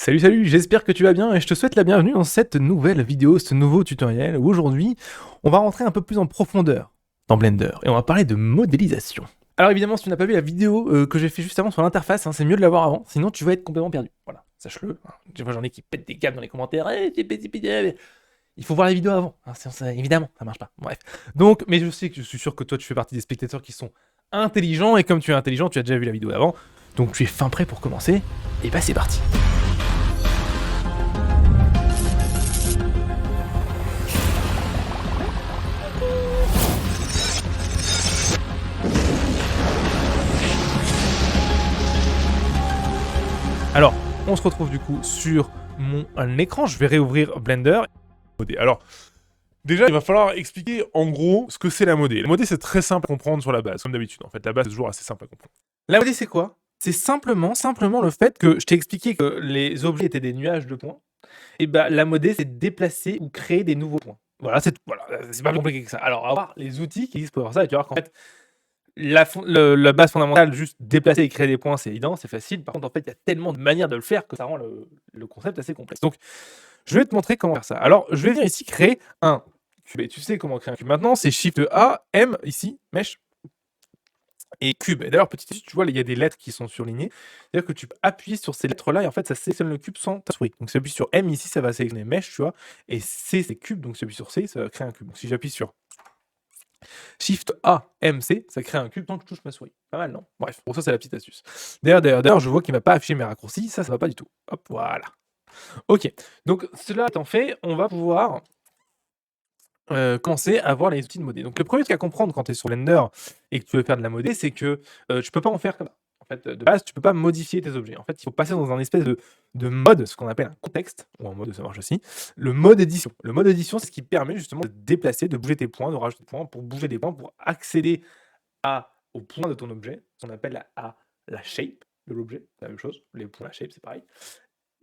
Salut, salut, j'espère que tu vas bien et je te souhaite la bienvenue dans cette nouvelle vidéo, ce nouveau tutoriel où aujourd'hui on va rentrer un peu plus en profondeur dans Blender et on va parler de modélisation. Alors évidemment, si tu n'as pas vu la vidéo que j'ai fait juste avant sur l'interface, c'est mieux de l'avoir avant, sinon tu vas être complètement perdu. Voilà, sache-le. Tu vois, j'en ai qui pètent des câbles dans les commentaires. Il faut voir la vidéo avant, sinon évidemment ça marche pas. Bref. Donc, mais je suis sûr que toi tu fais partie des spectateurs qui sont intelligents et comme tu es intelligent, tu as déjà vu la vidéo avant, donc tu es fin prêt pour commencer. Et bah c'est parti. Alors, on se retrouve du coup sur mon écran. Je vais réouvrir Blender. Alors, déjà, il va falloir expliquer en gros ce que c'est la modé. La modé, c'est très simple à comprendre sur la base, comme d'habitude. En fait, la base est toujours assez simple à comprendre. La modé, c'est quoi? C'est simplement le fait que je t'ai expliqué que les objets étaient des nuages de points. Et bah, la modé, c'est déplacer ou créer des nouveaux points. Voilà, c'est pas plus compliqué que ça. Alors, on va voir les outils qui existent pour faire ça, et tu vas voir qu'en fait, la base fondamentale, juste déplacer et créer des points, c'est évident, c'est facile. Par contre, en fait, il y a tellement de manières de le faire que ça rend le concept assez complexe. Donc, je vais te montrer comment faire ça. Alors, je vais venir ici créer un cube. Et tu sais comment créer un cube maintenant, c'est Shift A, M, ici, Mesh, et cube. Et d'ailleurs, petit ici, tu vois, il y a des lettres qui sont surlignées. C'est-à-dire que tu peux appuyer sur ces lettres-là et en fait, ça sélectionne le cube sans ta souris. Donc, si j'appuie sur M ici, ça va sélectionner Mesh, tu vois. Et C, c'est cube. Donc, si j'appuie sur C, ça va créer un cube. Donc, si j'appuie sur Shift A, M, C, ça crée un cube tant que je touche ma souris. Pas mal, non? Bref, pour ça, c'est la petite astuce. D'ailleurs, je vois qu'il ne m'a pas affiché mes raccourcis. Ça va pas du tout. Hop, voilà. Ok. Donc, cela étant fait, on va pouvoir commencer à voir les outils de modé. Donc le premier truc à comprendre quand tu es sur Blender et que tu veux faire de la modé, c'est que, tu peux pas en faire comme ça. En fait, de base, tu peux pas modifier tes objets. En fait, il faut passer dans un espèce de mode, ce qu'on appelle un contexte, ou en mode ça marche aussi, le mode édition. Le mode édition, c'est ce qui permet justement de déplacer, de bouger tes points, de rajouter des points, pour bouger des points, pour accéder au point de ton objet, ce qu'on appelle la shape de l'objet, c'est la même chose, les points, la shape, c'est pareil.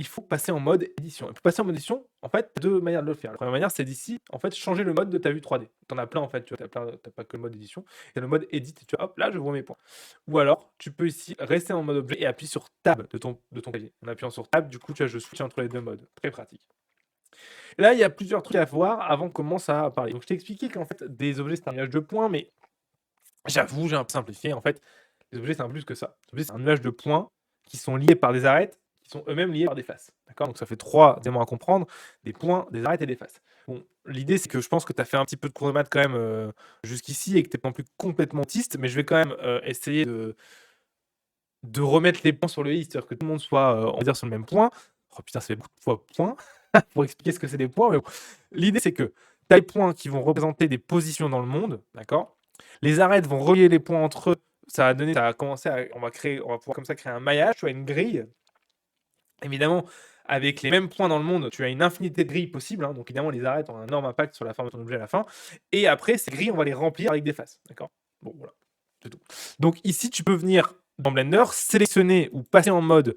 Il faut passer en mode édition. Et pour passer en mode édition, en fait, tu as 2 manières de le faire. La première manière, c'est d'ici, en fait, changer le mode de ta vue 3D. Tu en as plein, en fait, tu vois, tu pas que le mode édition. Il y a le mode edit, tu vois, hop, là, je vois mes points. Ou alors, tu peux ici rester en mode objet et appuyer sur Tab de ton clavier. En appuyant sur Tab, du coup, tu vois, je switch entre les 2 modes. Très pratique. Et là, il y a plusieurs trucs à voir avant qu'on commence à parler. Donc, je t'ai expliqué qu'en fait, des objets, c'est un nuage de points, mais j'avoue, j'ai un peu simplifié. En fait, les objets, c'est un peu plus que ça. Les objets, c'est un nuage de points qui sont liés par des arêtes, qui sont eux-mêmes liés par des faces. D'accord? Donc ça fait 3 éléments à comprendre, des points, des arêtes et des faces. Bon, l'idée, c'est que je pense que tu as fait un petit peu de cours de maths quand même jusqu'ici et que tu n'es pas non plus complètement autiste, mais je vais quand même essayer de remettre les points sur le i, c'est-à-dire que tout le monde soit, on va dire, sur le même point. Oh putain, ça fait beaucoup de fois point pour expliquer ce que c'est des points. Mais bon. L'idée, c'est que tu as les points qui vont représenter des positions dans le monde, d'accord? Les arêtes vont relier les points entre eux. Ça va commencer à, on va pouvoir comme ça créer un maillage, tu vois, une grille. Évidemment, avec les mêmes points dans le monde, tu as une infinité de grilles possibles, hein. Donc évidemment, les arêtes ont un énorme impact sur la forme de ton objet à la fin. Et après, ces grilles, on va les remplir avec des faces, d'accord? Bon, voilà, c'est tout. Donc ici, tu peux venir dans Blender, sélectionner ou passer en mode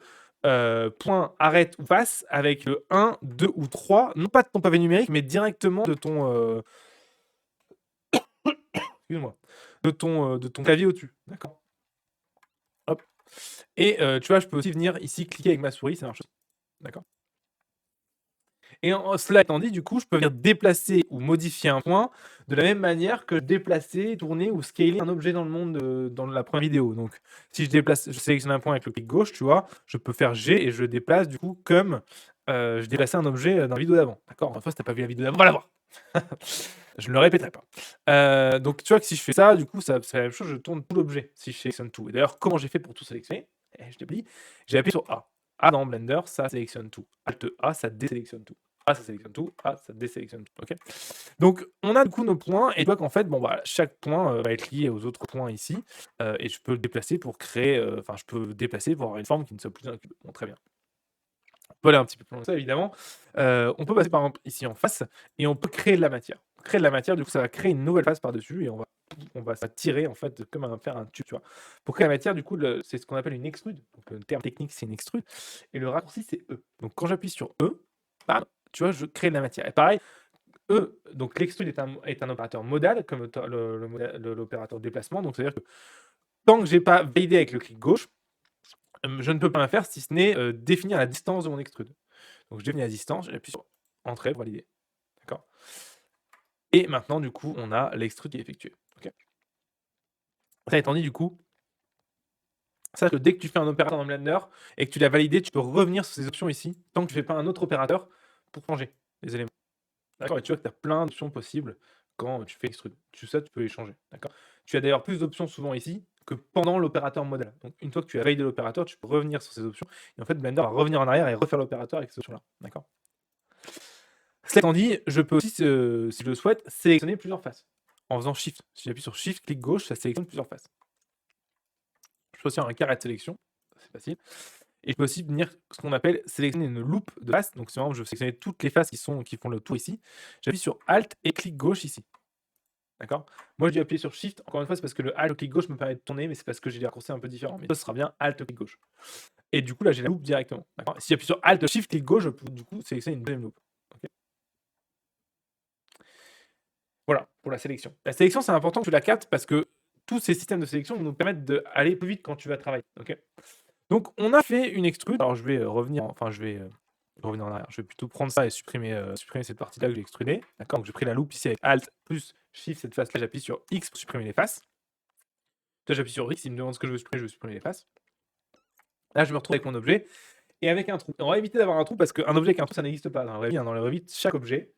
point, arrête ou face avec le 1, 2 ou 3, non pas de ton pavé numérique, mais directement de ton excuse-moi, de ton clavier au-dessus, d'accord? Hop. Et tu vois, je peux aussi venir ici cliquer avec ma souris, ça marche aussi, d'accord? Et cela étant dit, du coup, je peux venir déplacer ou modifier un point de la même manière que déplacer, tourner ou scaler un objet dans le monde dans la première vidéo. Donc, si je sélectionne un point avec le clic gauche, tu vois, je peux faire G et je le déplace du coup comme je déplaçais un objet dans la vidéo d'avant. D'accord? Enfin, si t'as pas vu la vidéo d'avant, va la voir. Je ne le répéterai pas. Donc, tu vois que si je fais ça, du coup, c'est la même chose, je tourne tout l'objet si je sélectionne tout. Et d'ailleurs, comment j'ai fait pour tout sélectionner? Je t'oublie. J'ai appuyé sur A. A dans Blender, ça sélectionne tout. Alt A, ça désélectionne tout. A, ça sélectionne tout. A, ça désélectionne tout. Ok. Donc, on a du coup nos points, et tu vois qu'en fait, bon, bah, chaque point va être lié aux autres points ici, et je peux le déplacer pour créer, enfin, je peux le déplacer pour avoir une forme qui ne soit plus un cube. Bon, très bien. On peut aller un petit peu plus loin que ça, évidemment. On peut passer par exemple ici en face, et on peut créer de la matière. Créer de la matière, du coup, ça va créer une nouvelle face par-dessus, et ça va tirer, en fait, comme faire un tube, tu vois. Pour créer la matière, du coup, c'est ce qu'on appelle une extrude. Donc, le terme technique, c'est une extrude, et le raccourci, c'est E. Donc, quand j'appuie sur E, bam, tu vois, je crée de la matière. Et pareil, E, donc l'extrude est un opérateur modal, comme l'opérateur de déplacement. Donc, c'est-à-dire que tant que j'ai pas validé avec le clic gauche, je ne peux pas faire si ce n'est, définir la distance de mon extrude. Donc je définis la distance, j'appuie sur entrée pour valider. D'accord? Et maintenant du coup, on a l'extrude qui est effectué. OK? Ça étant dit du coup, sache que dès que tu fais un opérateur dans Blender et que tu l'as validé, tu peux revenir sur ces options ici, tant que tu fais pas un autre opérateur pour changer les éléments. D'accord? Et tu vois que tu as plein d'options possibles quand tu fais extrude. Tout ça, tu peux les changer. D'accord? Tu as d'ailleurs plus d'options souvent ici que pendant l'opérateur modèle. Donc une fois que tu as validé l'opérateur, tu peux revenir sur ces options et en fait Blender va revenir en arrière et refaire l'opérateur avec ces options-là. D'accord? Cela étant dit, je peux aussi, si je le souhaite, sélectionner plusieurs faces. En faisant Shift. Si j'appuie sur Shift, clic gauche, ça sélectionne plusieurs faces. Je peux aussi avoir un carré de sélection, c'est facile. Et je peux aussi venir ce qu'on appelle sélectionner une loupe de faces. Donc c'est vraiment, je veux sélectionner toutes les faces qui font le tour ici. J'appuie sur Alt et clic gauche ici. D'accord? Moi, j'ai appuyé sur Shift. Encore une fois, c'est parce que le Alt, clic gauche me permet de tourner, mais c'est parce que j'ai des raccourcis un peu différents. Mais ça sera bien Alt, clic gauche. Et du coup, là, j'ai la loupe directement. D'accord? Si j'appuie sur Alt, Shift, clic gauche, je peux du coup sélectionner une deuxième loupe. Ok. Voilà, pour la sélection. La sélection, c'est important que tu la captes parce que tous ces systèmes de sélection vont nous permettre d'aller plus vite quand tu vas travailler. Ok? Donc, on a fait une extrude. Alors, je vais revenir, enfin, je vais revenir en arrière. Je vais plutôt prendre ça et supprimer cette partie-là que j'ai extrudée. D'accord? Donc, j'ai pris la loupe ici avec Alt plus Shift, cette face-là, j'appuie sur X pour supprimer les faces. Là, j'appuie sur X, il me demande ce que je veux supprimer les faces. Là, je me retrouve avec mon objet et avec un trou. On va éviter d'avoir un trou parce qu'un objet avec un trou, ça n'existe pas dans la vraie vie. Hein. Dans la vraie vie, chaque objet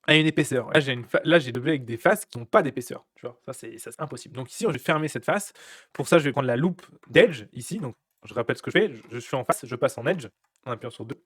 a une épaisseur. Là, j'ai l'objet avec des faces qui n'ont pas d'épaisseur. Tu vois, ça, c'est impossible. Donc ici, je vais fermer cette face. Pour ça, je vais prendre la loupe d'edge ici. Donc, je rappelle ce que je fais. Je suis en face, je passe en edge en appuyant sur 2.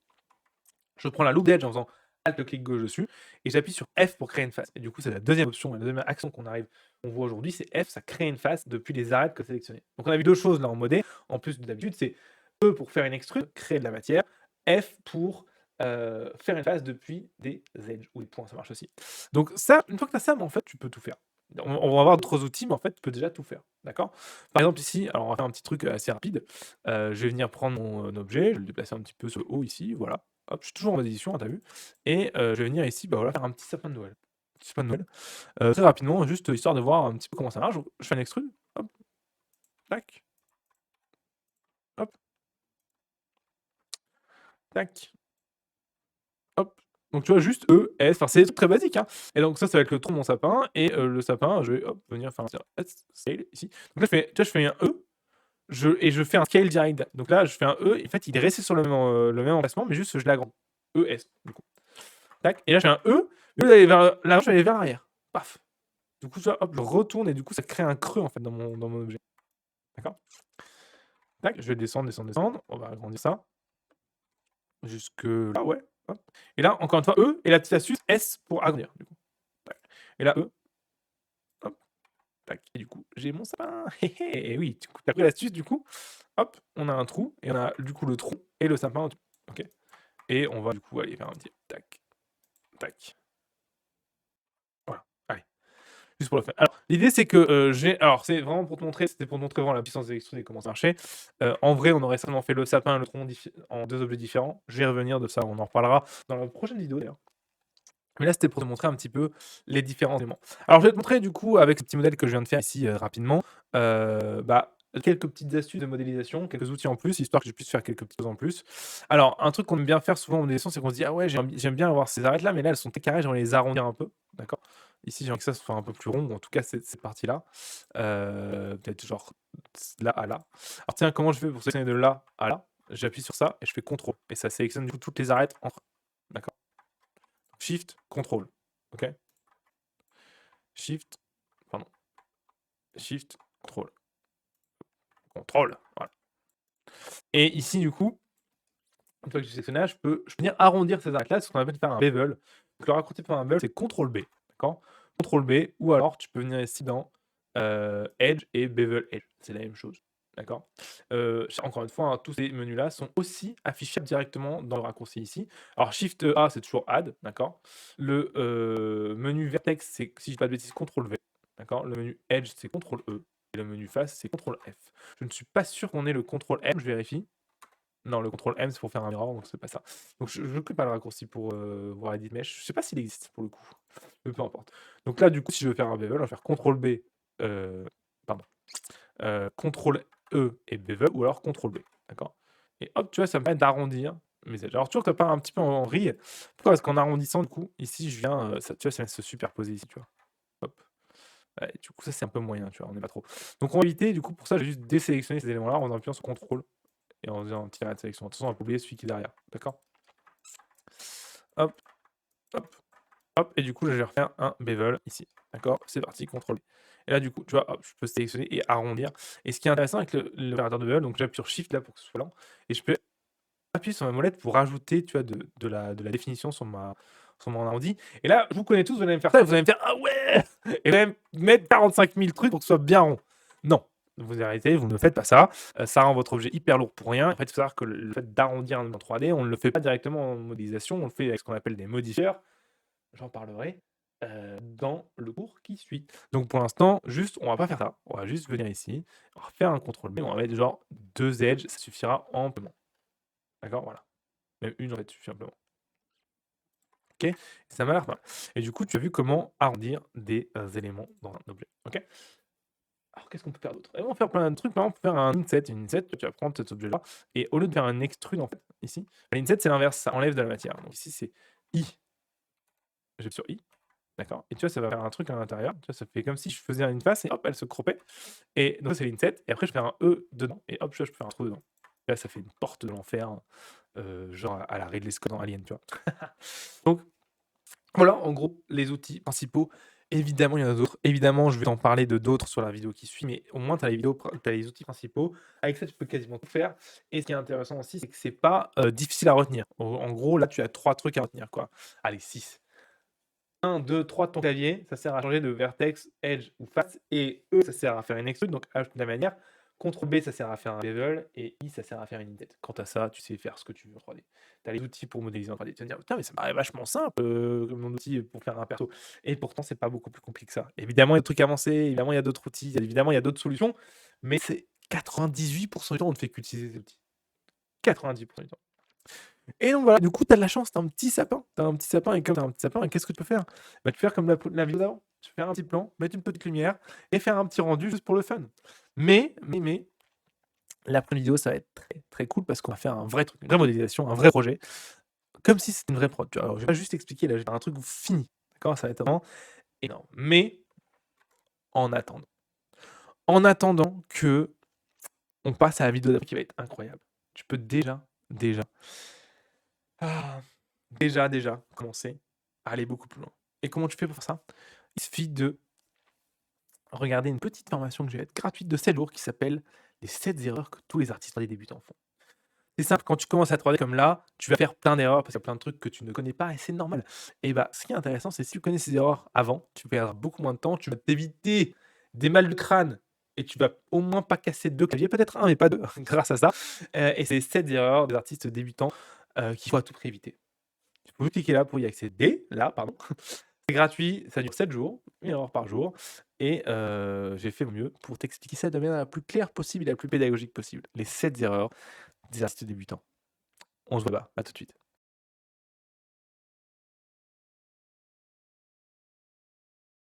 Je prends la loupe d'edge en faisant Alt clic gauche dessus et j'appuie sur F pour créer une face. Et du coup, c'est la deuxième option, la deuxième action qu'on voit aujourd'hui, c'est F, ça crée une face depuis les arêtes que sélectionnés. Donc on a vu deux choses là en modé, en plus de d'habitude, c'est E pour faire une extrude, créer de la matière, F pour faire une face depuis des edges ou des points, ça marche aussi. Donc ça, une fois que tu as ça, en fait, tu peux tout faire. On va avoir d'autres outils, mais en fait, tu peux déjà tout faire. D'accord? Par exemple, ici, alors on va faire un petit truc assez rapide. Je vais venir prendre mon objet, je vais le déplacer un petit peu sur le haut ici, voilà. Hop, je suis toujours en mode édition, hein, tu vu? Et je vais venir ici, bah, voilà, faire un petit sapin de Noël. Petit sapin de Noël. Très rapidement, juste histoire de voir un petit peu comment ça marche. Donc, je fais un extrude, hop, tac, hop, tac, hop. Donc tu vois, juste E, S, enfin c'est des trucs très basiques, hein. Et donc ça va être le tronc de mon sapin. Et le sapin, je vais hop, venir faire un scale ici. Donc là, je fais un E, je fais un scale direct. Donc là, je fais un E, et en fait, il est resté sur le même emplacement, mais juste je l'agrandis. E, S, du coup. Tac, et là, je fais un E, au lieu d'aller vers l'avant, je vais aller vers l'arrière. Paf. Du coup, ça, hop, je retourne et du coup, ça crée un creux en fait dans mon objet. D'accord? Tac, je vais descendre, descendre, descendre. On va agrandir ça. Jusque là, ouais. Hop. Et là, encore une fois, E et la petite astuce S pour agrandir. Du coup. Tac. Et là, E. Hop. Tac. Et du coup, j'ai mon sapin. Et oui, tu as pris l'astuce, du coup. Hop, on a un trou et on a du coup le tronc et le sapin. Ok. Et on va du coup aller faire un petit tac. Tac. Voilà. Allez. Juste pour le faire. Alors, l'idée, c'est que alors, c'est vraiment pour te montrer, c'était pour te montrer vraiment la puissance des extrudes et comment ça marchait. En vrai, on aurait certainement fait le sapin et le tronc en deux objets différents. Je vais revenir de ça, on en reparlera dans la prochaine vidéo d'ailleurs. Mais là, c'était pour te montrer un petit peu les différents éléments. Alors, je vais te montrer du coup, avec ce petit modèle que je viens de faire ici rapidement, bah, quelques petites astuces de modélisation, quelques outils en plus, histoire que je puisse faire quelques petites choses en plus. Alors, un truc qu'on aime bien faire souvent en modélisation, c'est qu'on se dit: «Ah ouais, j'aime bien avoir ces arêtes-là, mais là, elles sont très carrées, j'aimerais les arrondir un peu». D'accord? Ici, j'aimerais que ça soit un peu plus rond, ou en tout cas cette partie-là. Peut-être genre là à là. Alors tiens, comment je fais pour sélectionner de là à là? J'appuie sur ça et je fais CTRL et ça sélectionne du coup toutes les arêtes entre. D'accord? Shift, CTRL. OK? Shift, pardon, Shift, CTRL. CTRL, voilà. Et ici, du coup, une fois que j'ai sélectionné là, je peux venir arrondir ces arêtes-là, c'est ce qu'on appelle faire un bevel. Donc le raccourci pour un bevel, c'est CTRL B, d'accord? CTRL B, ou alors tu peux venir ici dans Edge et Bevel Edge, c'est la même chose, d'accord? Encore une fois, hein, tous ces menus-là sont aussi affichables directement dans le raccourci ici. Alors Shift A, c'est toujours Add, d'accord? Le menu Vertex, c'est, si je dis pas de bêtises, CTRL V, d'accord? Le menu Edge, c'est CTRL E, et le menu Face, c'est CTRL F. Je ne suis pas sûr qu'on ait le CTRL M, je vérifie. Non, le CTRL M, c'est pour faire un mirror, donc c'est pas ça. Donc je ne connais pas le raccourci pour voir Edit Mesh. Je sais pas s'il existe pour le coup, mais peu importe. Donc là, du coup, si je veux faire un bevel, on va faire CTRL B, pardon, CTRL E et bevel ou alors CTRL B, d'accord? Et hop, tu vois, ça me permet d'arrondir mes edges. Alors toujours que tu pas un petit peu en vrille. Pourquoi? Parce qu'en arrondissant, du coup, ici, je viens, ça tu vois, ça vient se superposer ici, tu vois? Hop. Ouais, du coup, ça, c'est un peu moyen, tu vois? On est pas trop. Donc on va éviter, du coup, pour ça, je vais juste désélectionner ces éléments-là en appuyant sur CTRL et en faisant un petit arrêt de sélection. Attention à pas oublier celui qui est derrière, d'accord? Hop, hop. Hop, et du coup, là, je vais refaire un bevel ici. D'accord? C'est parti, CTRL B. Et là, du coup, tu vois, hop, je peux sélectionner et arrondir. Et ce qui est intéressant avec l'opérateur de bevel, donc j'appuie sur Shift là pour que ce soit lent. Et je peux appuyer sur ma molette pour rajouter, tu vois, de la définition sur mon arrondi. Et là, je vous connais tous, vous allez me faire ça, et vous allez me faire ah ouais! Et vous allez me mettre 45 000 trucs pour que ce soit bien rond. Non. Vous arrêtez, vous ne faites pas ça. Ça rend votre objet hyper lourd pour rien. En fait, il faut savoir que le fait d'arrondir en 3D, on ne le fait pas directement en modélisation, on le fait avec ce qu'on appelle des modifiers. J'en parlerai, dans le cours qui suit. Donc pour l'instant, juste, on va pas faire ça. On va juste venir ici, on va faire un contrôle B, on va mettre genre 2 edges, ça suffira amplement. D'accord? Voilà. Même une en fait suffit amplement. OK? Et ça m'a l'air pas mal. Et du coup, tu as vu comment arrondir des, éléments dans un objet. OK? Alors qu'est-ce qu'on peut faire d'autre? Et on va faire plein de trucs. Par exemple, on peut faire un inset. Une inset, tu vas prendre cet objet-là et au lieu de faire un extrude en fait, ici, l'inset c'est l'inverse, ça enlève de la matière. Donc ici, c'est I. J'appuie sur I. D'accord? Et tu vois, ça va faire un truc à l'intérieur. Tu vois, ça fait comme si je faisais une face et hop, elle se croppait. Et donc, c'est l'inset. Et après, je fais un E dedans. Et hop, tu vois, je peux faire un trou dedans. Et là, ça fait une porte de l'enfer, genre à la Ridley Scott dans Alien, tu vois. Donc, voilà, en gros, les outils principaux. Évidemment, il y en a d'autres. Évidemment, je vais t'en parler de d'autres sur la vidéo qui suit, mais au moins, tu as les outils principaux. Avec ça, tu peux quasiment tout faire. Et ce qui est intéressant aussi, c'est que c'est pas difficile à retenir. En gros, là, tu as 3 trucs à retenir, quoi. Allez, 6. 1, 2, 3 de ton clavier, ça sert à changer de vertex, edge ou face. Et E, ça sert à faire une extrude, donc H de la manière. CTRL B, ça sert à faire un bevel. Et I, ça sert à faire une intet. Quant à ça, tu sais faire ce que tu veux en 3D. Tu as les outils pour modéliser en 3D. Tu vas me dire, putain, mais ça paraît vachement simple comme mon outil pour faire un perso. Et pourtant, c'est pas beaucoup plus compliqué que ça. Évidemment, il y a des trucs avancés, évidemment, il y a d'autres outils, évidemment, il y a d'autres solutions. Mais c'est 98% du temps, on ne fait qu'utiliser ces outils. 90% du temps. Et donc voilà, du coup, tu as de la chance, tu as un petit sapin. Tu as un petit sapin et comme tu as un petit sapin, qu'est-ce que tu peux faire? Bah, tu peux faire comme la vidéo d'avant. Tu peux faire un petit plan, mettre une petite lumière et faire un petit rendu juste pour le fun. Mais la prochaine vidéo, ça va être très, très cool parce qu'on va faire un vrai truc, une vraie modélisation, un vrai projet, comme si c'était une vraie prod, tu vois? Alors, je vais pas juste expliquer, là, je vais faire un truc fini, d'accord? Ça va être vraiment énorme. Mais en attendant qu'on passe à la vidéo d'après qui va être incroyable, tu peux déjà Ah, déjà commencer à aller beaucoup plus loin. Et comment tu fais pour faire ça? Il suffit de regarder une petite formation que je vais être gratuite de 7 jours qui s'appelle les 7 erreurs que tous les artistes 3D débutants font. C'est simple, quand tu commences à 3D comme là, tu vas faire plein d'erreurs parce qu'il y a plein de trucs que tu ne connais pas et c'est normal. Et bah, ce qui est intéressant, c'est si tu connais ces erreurs avant, tu perds beaucoup moins de temps, tu vas t'éviter des mal de crâne et tu vas au moins pas casser 2 claviers, peut-être un mais pas 2 grâce à ça. Et c'est 7 erreurs des artistes débutants qu'il faut à tout prix éviter. Vous cliquez là pour y accéder, là, pardon. C'est gratuit, ça dure 7 jours, 1 heure par jour et j'ai fait mon mieux pour t'expliquer ça de la manière la plus claire possible et la plus pédagogique possible. Les 7 erreurs des artistes débutants. On se voit là, à tout de suite.